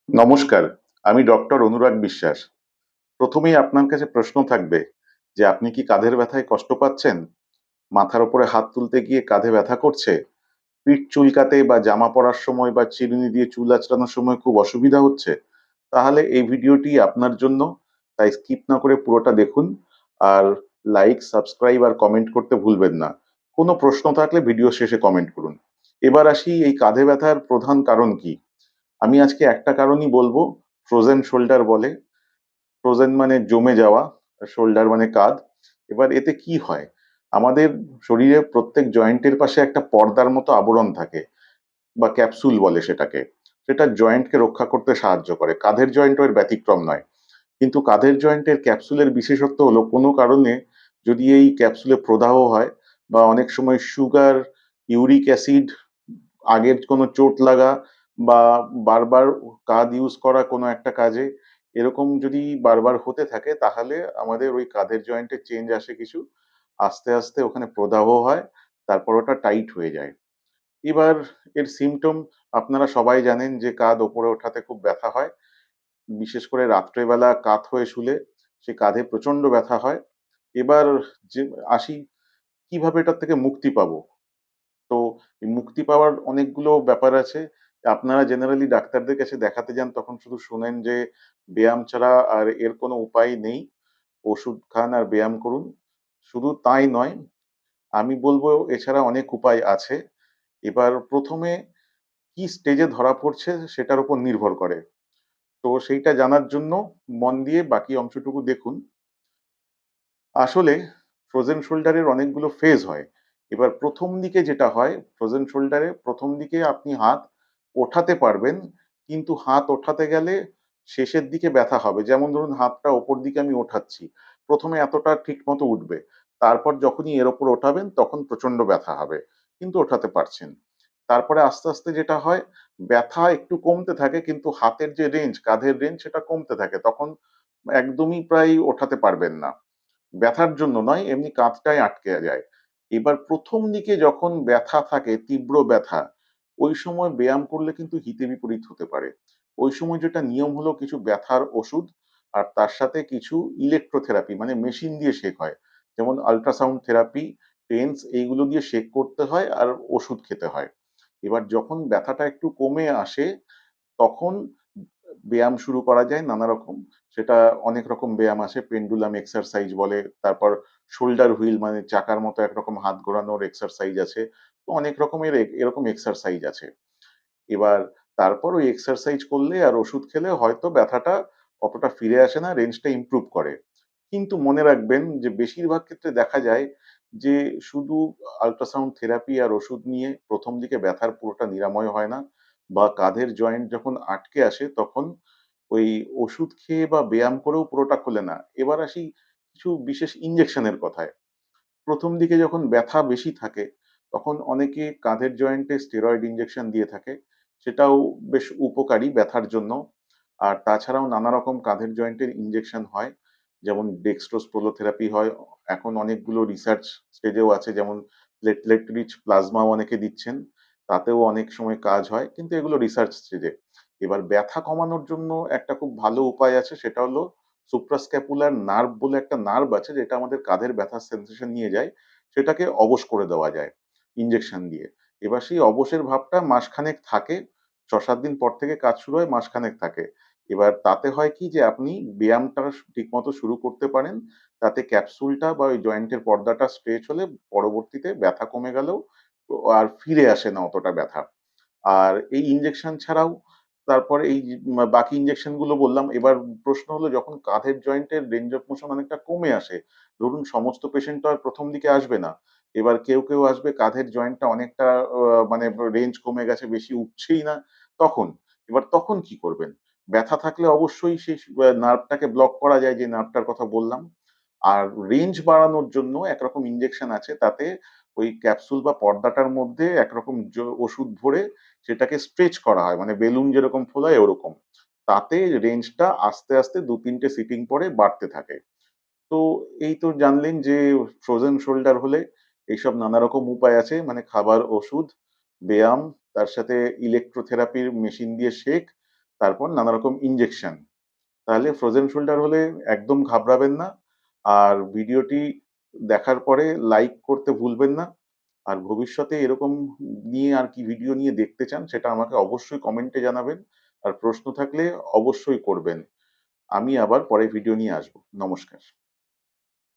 নমস্কার, আমি ডক্টর অনুরাগ বিশ্বাস। প্রথমেই আপনার কাছে প্রশ্ন থাকবে যে আপনি কি কাঁধের ব্যথায় কষ্ট পাচ্ছেন? মাথার উপরে হাত তুলতে গিয়ে কাঁধে ব্যথা করছে? পিঠ চুলকাতে বা জামা পরার সময় বা চিরুনি দিয়ে চুল আঁচড়ানোর সময় খুব অসুবিধা হচ্ছে? তাহলে এই ভিডিওটি আপনার জন্য। তাই স্কিপ না করে পুরোটা দেখুন। আর লাইক, সাবস্ক্রাইব আর কমেন্ট করতে ভুলবেন না। কোনো প্রশ্ন থাকলে ভিডিও শেষে কমেন্ট করুন। এবার আসি এই কাঁধে ব্যথার প্রধান কারণ কি? আমি আজকে একটা কারণই বলবো, ফ্রোজেন শোল্ডার বলে। ফ্রোজেন মানে জমে যাওয়া, শোল্ডার মানে কাঁধ। এবার এতে কি হয়? আমাদের শরীরে প্রত্যেক জয়েন্টের পাশে একটা পর্দার মতো আবরণ থাকে বা ক্যাপসুল বলে সেটাকে। সেটা জয়েন্টকে রক্ষা করতে সাহায্য করে। কাঁধের জয়েন্টও এর ব্যতিক্রম নয়। কিন্তু কাঁধের জয়েন্টের ক্যাপসুলের বিশেষত্ব হলো কোনো কারণে যদি এই ক্যাপসুলে প্রদাহ হয় বা অনেক সময় সুগার, ইউরিক অ্যাসিড, আগের কোনো চোট লাগা বা বারবার কাঁধ ইউজ করা কোনো একটা কাজে এরকম যদি বারবার হতে থাকে তাহলে আমাদের ওই কাঁধের জয়েন্টে চেঞ্জ আসে কিছু। আস্তে, আস্তে ওখানে প্রদাহ হয়। তারপর ওটা টাইট হয়ে যায়। এবার এর সিম্পটম আপনারা সবাই জানেন যে কাঁধ ওপরে ওঠাতে খুব ব্যথা হয়। বিশেষ করে রাত্রেবেলা কাত হয়ে শুলে সে কাঁধে প্রচন্ড ব্যথা হয়। এবার যে আসি কিভাবে এটার থেকে মুক্তি পাবো? তো এই মুক্তি পাওয়ার অনেকগুলো ব্যাপার আছে। আপনারা জেনারেলি ডাক্তারদের কাছে দেখাতে যান তখন শুধু শোনেন যে ব্যায়াম ছাড়া আর এর কোনো উপায় নেই। ওষুধ খান আর ব্যায়াম করুন। শুধু তাই নয়, আমি বলব এছাড়া অনেক উপায় আছে। এবার ১ম এ কি স্টেজে ধরা পড়ছে সেটার উপর নির্ভর করে। তো সেইটা জানার জন্য মন দিয়ে বাকি অংশটুকু দেখুন। আসলে ফ্রোজেন শোল্ডারের অনেকগুলো ফেজ হয়। এবার ১ম দিকে যেটা হয় ফ্রোজেন শোল্ডারে ১ম দিকে আপনি হাত ওঠাতে পারবেন। কিন্তু হাত ওঠাতে গেলে শেষের দিকে ব্যথা হবে। যেমন ধরুন হাতটা ওপর দিকে আমি ওঠাচ্ছি। ১ম এ এতটা ঠিকমতো উঠবে। তারপর যখনই এর ওপর ওঠাবেন তখন প্রচন্ড ব্যথা হবে। কিন্তু ওঠাতে পারছেন। তারপরে আস্তে, আস্তে যেটা হয় ব্যথা একটু কমতে থাকে কিন্তু হাতের যে রেঞ্জ, কাঁধের রেঞ্জ সেটা কমতে থাকে। তখন একদমই প্রায় ওঠাতে পারবেন না। ব্যথার জন্য নয়, এমনি কাঁধটাই আটকে যায়। এবার ১ম দিকে যখন ব্যথা থাকে, তীব্র ব্যথা, ওই সময় ব্যায়াম করলে কিন্তু হিতে বিপরীত হতে পারে। ওই সময় যেটা নিয়ম হলো কিছু ব্যথার ওষুধ আর তার সাথে কিছু ইলেক্ট্রোথেরাপি মানে মেশিন দিয়ে সেঁক হয়। যেমন আল্ট্রাসাউন্ড থেরাপি, টেন্স এইগুলো দিয়ে সেঁক করতে হয় আর ওষুধ খেতে হয়। এবার যখন ব্যথাটা একটু কমে আসে তখন ব্যায়াম শুরু করা যায় নানা রকম। সেটা অনেক রকম ব্যায়াম আছে। পেন্ডুলাম এক্সারসাইজ বলে, তারপর শোল্ডার হুইল মানে চাকার মতো একরকম হাত ঘোরানোর এক্সারসাইজ আছে। তো অনেক রকমের এরকম এক্সারসাইজ আছে। এবার তারপর ওই এক্সারসাইজ করলে আর ওষুধ খেলে হয়তো ব্যথাটা অতটা ফিরে আসে না, রেঞ্জটা ইমপ্রুভ করে। কিন্তু মনে রাখবেন যে বেশিরভাগ ক্ষেত্রে দেখা যায় যে শুধু আল্ট্রাসাউন্ড থেরাপি আর ওষুধ নিয়ে ১ম দিকে ব্যথার পুরোটা নিরাময় হয় না বা কাঁধের জয়েন্ট যখন আটকে আসে তখন ওই ওষুধ খেয়ে বা ব্যায়াম করেও পুরোটা খোলে না। এবার আসি কিছু বিশেষ ইনজেকশনের কথায়। ১ম দিকে যখন ব্যথা বেশি থাকে, তখন অনেকে কাঁধের জয়েন্টে স্টেরয়েড ইনজেকশন দিয়ে থাকে। সেটাও বেশ উপকারী ব্যথার জন্য। আর তাছাড়াও নানা রকম কাঁধের জয়েন্টের ইনজেকশন হয়। যেমন ডেক্সট্রোজ প্রোলোথেরাপি হয়। এখন অনেকগুলো রিসার্চ স্টেজেও আছে যেমন প্লেটলেট রিচ প্লাজমাও অনেকে দিচ্ছেন। তাতেও অনেক সময় কাজ হয়। কিন্তু এগুলো রিসার্চ স্টেজে। এবার ব্যথা কমানোর জন্য একটা খুব ভালো উপায় আছে সেটা হলো সুপ্রাস্ক্যাপুলার নার্ভ বলে একটা নার্ভ আছে যেটা আমাদের কাঁধের ব্যথার সেনসেশন নিয়ে যায়। সেটাকে অবশ করে দেওয়া যায় ইনজেকশন দিয়ে। এবার সেই অবশের ভাবটা মাসখানেক থাকে। ৬-৭ দিন পর থেকে কাজ শুরু হয়, মাসখানেক থাকে। এবার তাতে হয় কি যে আপনি ব্যায়ামটা ঠিকমতো শুরু করতে পারেন। তাতে ক্যাপসুলটা বা ওই জয়েন্টের পর্দাটা স্ট্রেচ হলে পরবর্তীতে ব্যথা কমে গেলেও আর ফিরে আসে না অতটা ব্যথা। আর এই ইনজেকশন ছাড়াও তারপরে এই যে বাকি ইনজেকশন গুলো বললাম। এবার প্রশ্ন হলো যখন কাঁধের জয়েন্টের রেঞ্জ অফ মোশন অনেকটা কমে আসে, ধরুন সমস্ত পেশেন্ট তো আর ১ম দিকে আসবে না। এবার কেউ আসবে কাঁধের জয়েন্টটা অনেকটা আ মানে রেঞ্জ কমে গেছে, বেশি উঠছেই না, তখন। এবার তখন কি করবেন? ব্যথা থাকলে অবশ্যই সেই নার্ভটাকে ব্লক করা যায় যে নার্ভটার কথা বললাম। আর রেঞ্জ বাড়ানোর জন্য একরকম ইনজেকশন আছে তাতে ওই ক্যাপসুল বা পর্দাটার মধ্যে একরকম ওষুধ ভরে সেটাকে স্ট্রেচ করা হয়। মানে বেলুন যেরকম ফোলায় ওরকম। তাতে রেঞ্জটা আস্তে, আস্তে ২-৩ টে সিটিং পরে বাড়তে থাকে। তো এই তো জানলেন যে ফ্রোজেন শোল্ডার হলে এইসব নানা রকম উপায় আছে। মানে খাবার, ওষুধ, ব্যায়াম, তার সাথে ইলেক্ট্রোথেরাপির মেশিন দিয়ে সেঁক তারপর নানা রকম ইনজেকশন। তাহলে ফ্রোজেন শোল্ডার হলে একদম ঘাবড়াবেন না। আর ভিডিওটি দেখার পরে লাইক করতে ভুলবেন না। আর ভবিষ্যতে এরকম নিয়ে আর কি ভিডিও নিয়ে দেখতে চান সেটা আমাকে অবশ্যই কমেন্টে জানাবেন। আর প্রশ্ন থাকলে অবশ্যই করবেন। আমি আবার পরে ভিডিও নিয়ে আসবো। নমস্কার।